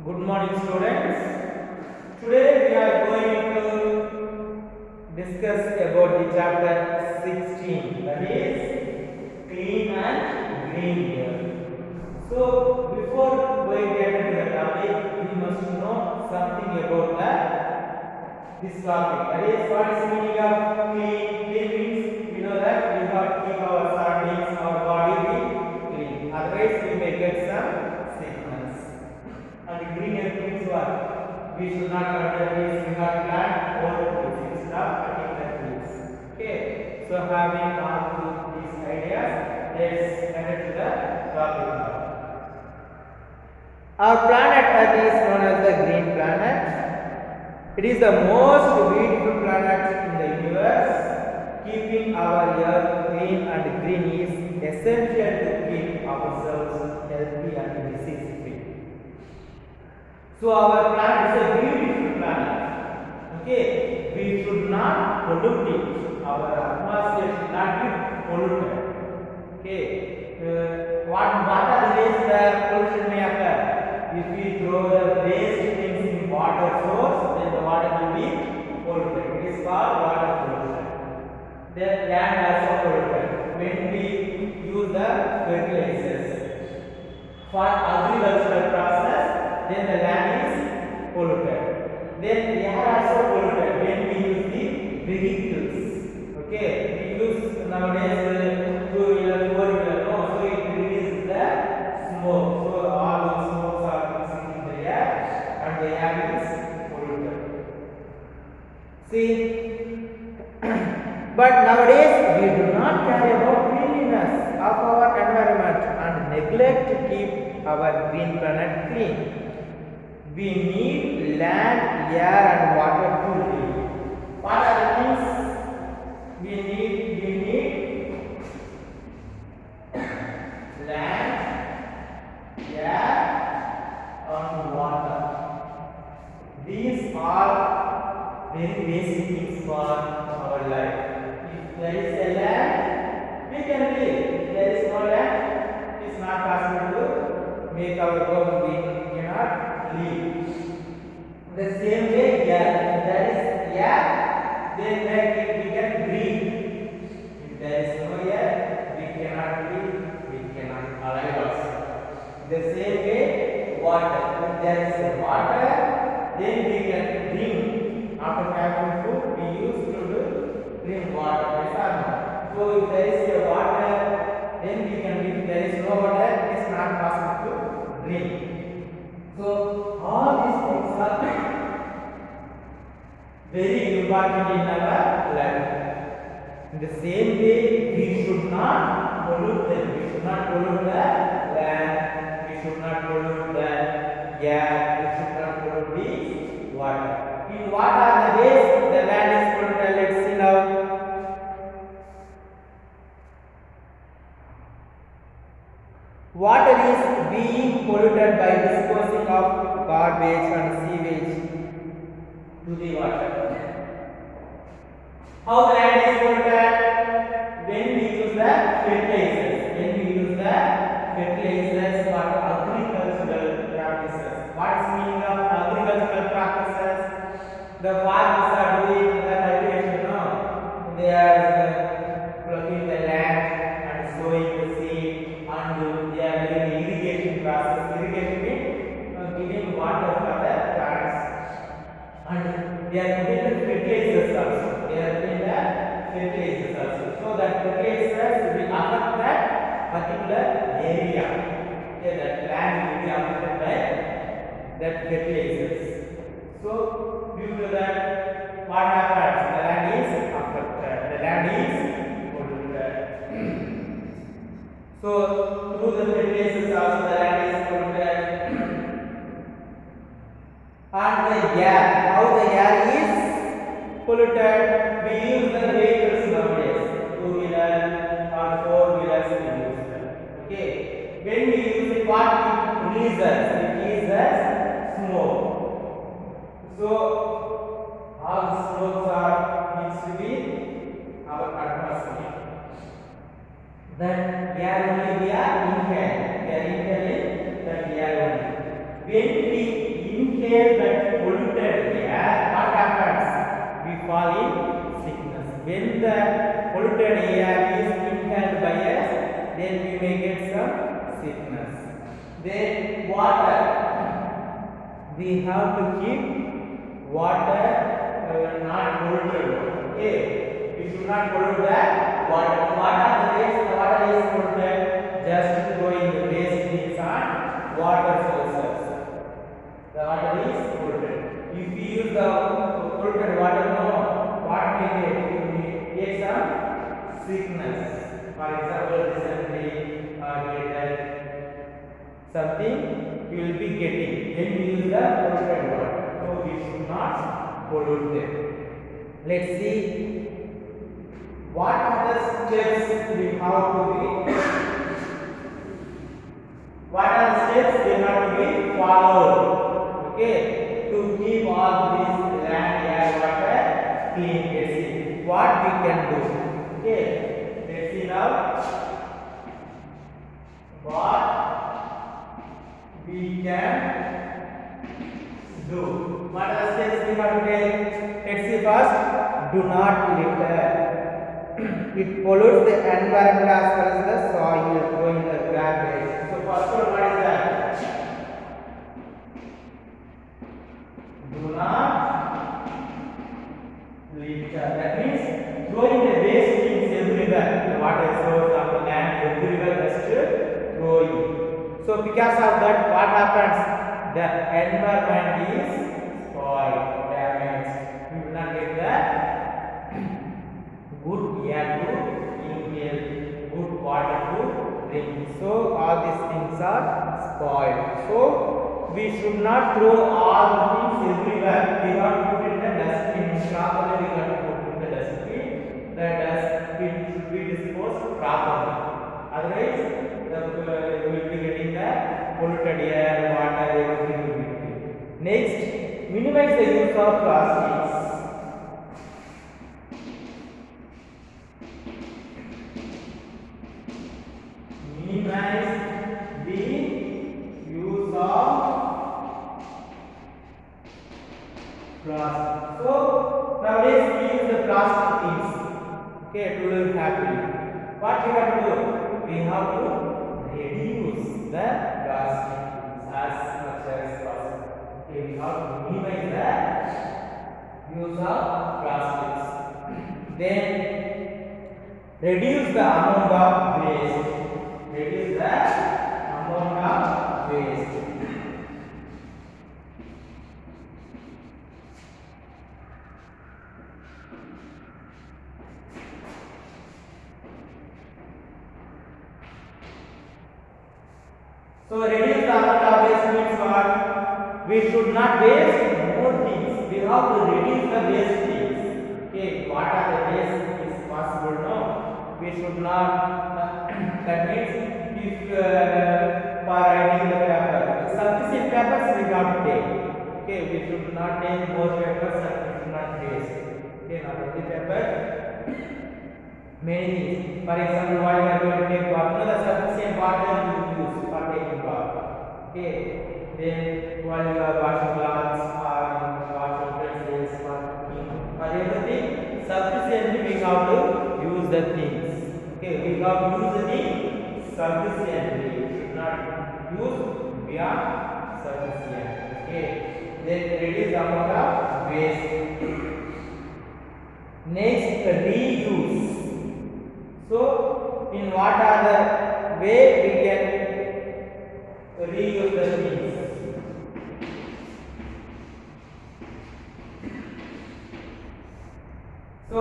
Good morning, students. Today we are going to discuss about the chapter 16, that is clean and green air. So, before going get into the topic, we must know something about this topic. That is, what is the meaning of clean? Clean means we know that we have to keep our surroundings, our body be clean. Otherwise, we may get some sickness. And green air means what? We should not cut the trees, we have to plant more trees instead of cutting the trees. Okay. So having all these ideas, let's head to the topic now. Our planet Earth is known as the green planet. It is the most beautiful planet in the universe. Keeping our Earth clean and green is essential to keep ourselves healthy and disease free. So our planet is a beautiful planet. Okay, we should not pollute it. Our atmosphere should not be polluted. Okay, what are the ways that pollution may occur? If we throw the waste things in water source, then the water will be polluted. It is called water pollution. The land also polluted. When we use the fertilizers for agricultural process, then the land is polluted. Then the air also polluted when we use the vehicles. Okay, we use nowadays 2-wheeler, 4-wheeler, no, so it releases the smoke. So all those smokes are mixing in the air and the air is polluted. See, but nowadays we do not care about cleanliness of our environment and neglect to keep our green planet clean. We need land, air and water to live. What are the things we need? We need land, air and water. These are very basic things for our life. If there is a land, we can live. If there is no land, it is not possible to make our home. We cannot live. The same way, air. If there is air, then we can breathe. If there is no air, we cannot live. We cannot alive also. The same way, water. If there is water, then we can drink. After having food, we used to drink water. Yes or no? So if there is a water, then we can drink. If there is no water, it is not possible to drink. So all these things are very important in our life. In the same way, we should not pollute them. We should not pollute the land. We should not pollute the air. We should not pollute the water. In what are the ways the land is polluted? Let's see now. Water is being polluted by disposing of garbage and sewage to the water. How the land is polluted? When we use the fertilizers. When we use the fertilizers for agricultural practices. What is the meaning of agricultural practices? The farmers are doing the cultivation, no? They are plugging the land and sowing the seed and they are doing the irrigation process. Irrigation means giving water for the plants. And they are putting the fertilizers also. They are putting the fertilizers also. So that fertilizers will affect that particular area. Okay, that land will be affected by that fertilizers. So due to that, what happens? The land is affected. The land is polluted. So through the fertilizers also the land is polluted. And the air, how the air is polluted? We use the vehicles nowadays, 2-wheeler or 4-wheelers we use them. Okay, when we use it, what it releases? It releases smoke. So all smokes are mixed with our atmosphere. Then air only we are inhaling. We are inhaling that air only. When we When the polluted air is inhaled by us, then we may get some sickness. Then water, we have to keep water not polluted. Okay, we should not pollute the water. What are the ways the water is polluted? Just throwing the waste things on water sources. The water is polluted. If we use the polluted water, no, what we get? We get some sickness. For example, dysentery or get something we will be getting when we use the polluted water. So we should not pollute them. Let's see what are the steps we have to be. What are the steps we have to be followed? Okay, to keep all these land, air, water clean. Let's see what we can do. Okay, let's see now what we can do. What are the steps we have to take? Let's see first. Do not litter. It pollutes the environment as well as the soil, throwing the garbage. So first one, what is that? Do not litter. That means throwing the waste things everywhere. The water source of the land everywhere, just throwing. So because of that, what happens? The environment is spoiled, damaged. We will not get the good air to inhale, good water to drink. So all these things are spoiled. So we should not throw all the things everywhere. We have to put it in the dustbin. Properly we have to put in the dustbin. The dustbin should be disposed properly. Otherwise, we will be getting the polluted air, water, everything will be. Next, minimize the use of plastics. Minimize the use of plastic. So nowadays we use the plastic things, okay, to live happily. What we have to do? We have to reduce the plastic as much as possible. Okay, we have to minimize the use of plastics. Then reduce the amount of waste. Reduce the amount of waste. So reduce the amount of waste means what? We should not waste more things. We have to reduce the waste things. Okay, what are the waste is possible? No, we should not. That means if for writing the paper, sufficient papers we have to take. Okay, we should not take more papers and we should not waste. Okay, not only paper, many things. For example, while you are going to take bath, the sufficient water you use for taking bath. Okay, then while you are washing clothes or washing utensils for cooking or everything, sufficiently we have to use the things. Okay, we have to use the thing sufficiently. We should not use beyond sufficient. Okay, then reduce the amount of waste. Next, reuse. So, in what are the way we can reuse the things? So,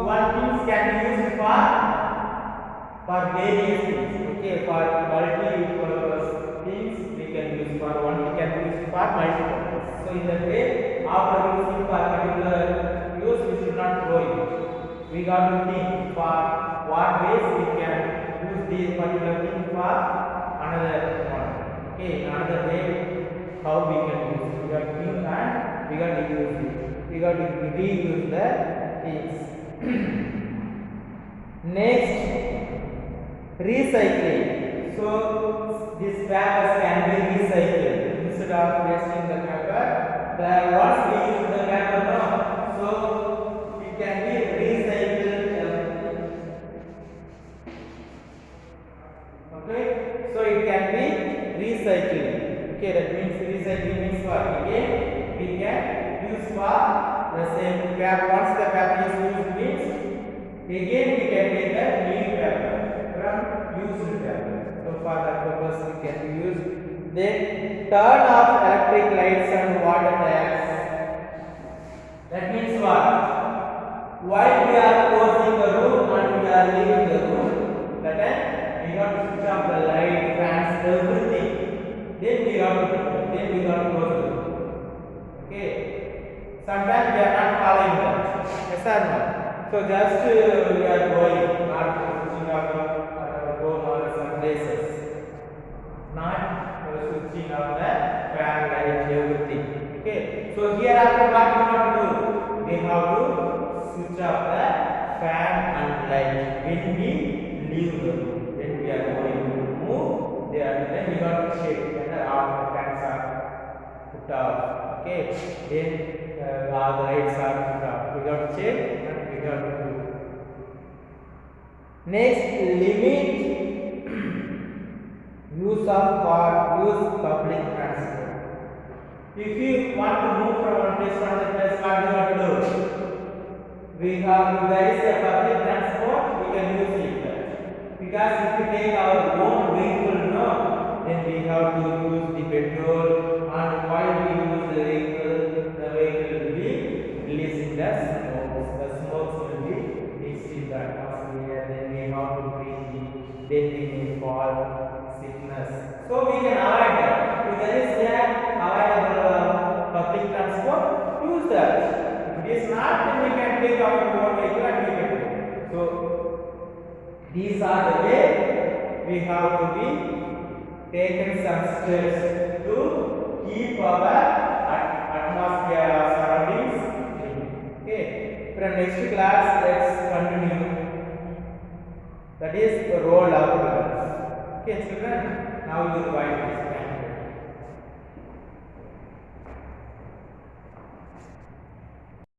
one things can be used for various things. Okay, for multi-purpose things we can use for one. We can use for multi-purpose. So, in that way, after using for particular use, we should not throw it. We got to think for what ways we can use this particular thing for another one. Okay, another way how we can use it. We got to think and we got to use it. We got to reuse the things. Next, recycling. So these papers can be recycled instead of wasting the paper. Once we use the paper now, so it can be recycled recycling. Okay, that means recycling means what? Again, we can use for the same paper. Once the paper is used means again we can take the new paper from used paper. So for that purpose we can use. Then turn off electric lights and water taps. That means what? While we are closing the room and we are leaving the room, that time we have to switch off the light, fans, everything. Then we have to close the room. Okay. Sometimes we are not following that. Yes or no? So just we are going, not switching off our home or some places. Not switching off the fan, light, everything. Okay. So here after what we have to do? We have to switch off the fan and light when we leave the room. When we are going to move, then we have to check whether all the fans are put off. Okay. Then all the lights are put off. We have to check and we have to do. Next, limit use public transport. If you want to move from one place to another place, what do you have to do? If there is a public transport, we can use it. Because if we take our own vehicle, no, then we have to use the petrol, and while we use the vehicle will be releasing the smokes. The smokes will be mixed in the atmosphere, then we have to breathe it, then we may fall sickness. So we can avoid that. If there is available public transport, use that. If it is not, then we can take our own vehicle and we can do. So these are the way we have to be taken some steps to keep our atmosphere or surroundings clean. Okay. From next class, let's continue. That is the role of plants. Okay, children. Now you write this.